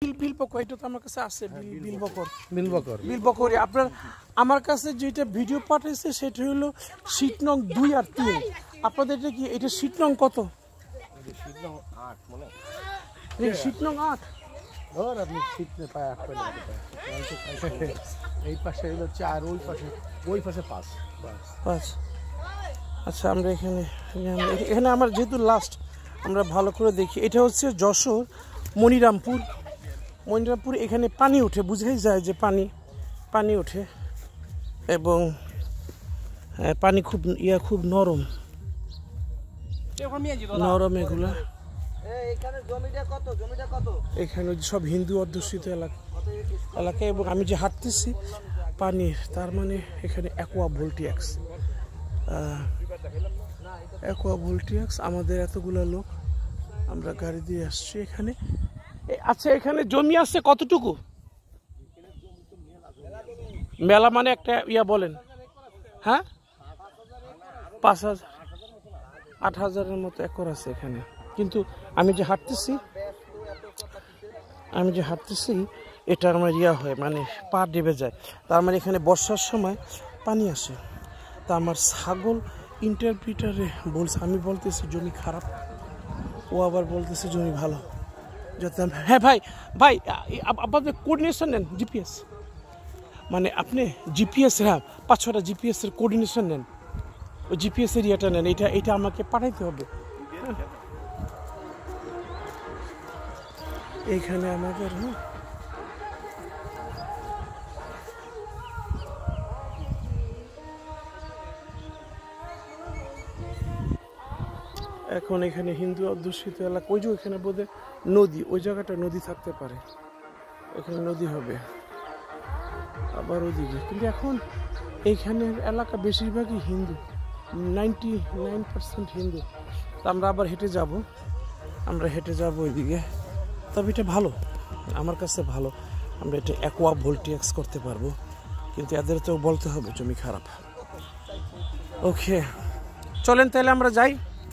বিলবকর এটা তো আমার কাছে আছে বিলবকর আপনার আমার কাছে যেটা ভিডিও পাঠিয়েছে সেটা হলো শীট নং 2 আর 3 আপনাদের এটা কি এটা শীট নং কত শীট নং 8 মনে শীট নং 8 और अपनी सीट में पाया 8 पे এই পাশে হলো 4 ওই পাশে 5 আচ্ছা আমরা এখানে আমার যেহেতু লাস্ট আমরা ভালো করে দেখি এটা হচ্ছে যশোর মনিরামপুর এখানে পানি ওঠে বুঝাই যায় যে পানি ওঠে এবং পানি খুব নরম এগুলা এখানে সব হিন্দু অধ্যুষিত এলাকা এবং আমি যে হাঁটতেছি পানির তার মানে এখানে অ্যাকোয়া ভোল্টিয়াক্স আমাদের এতগুলো লোক আমরা গাড়ি দিয়ে আসছি এখানে আচ্ছা এখানে জমি আছে কতটুকু মেলা মানে একটা বলেন হ্যাঁ 5,000-8,000-এর মতো একর আছে এখানে কিন্তু আমি যে হাঁটতেছি এটা আমার হয় মানে পা ডেবে যায় তার মানে এখানে বর্ষার সময় পানি আসে তা আমার ছাগল ইন্টারপ্রিটারে বলছে আমি বলতেছি জমি খারাপ ও আবার বলতেছে জমি ভালো যাতে হ্যাঁ ভাই আপনাদের কোঅর্ডিনেশন নেন জিপিএস মানে আপনি জিপিএস হ্যাঁ 5-6টা জিপিএসের কোঅর্ডিনেশন নেন ওই জিপিএস এরিয়াটা নেন এটা আমাকে পাঠাইতে হবে এইখানে আমাদের এখন এখানে হিন্দু অধ্যুষিত এলাকা ওই যে ওইখানে বোধহয় নদী ওই জায়গাটা নদী থাকতে পারে এখানে নদী হবে আবার ওইদিকে কিন্তু এখন এইখানের এলাকা বেশিরভাগই হিন্দু 99% হিন্দু তা আমরা আবার হেঁটে যাব ওইদিকে তবে এটা ভালো আমার কাছে ভালো আমরা এটা অ্যাকোয়া ভোল্টিয়াক্স করতে পারবো কিন্তু এদের তো বলতে হবে জমি খারাপ ওকে চলেন তাহলে আমরা যাই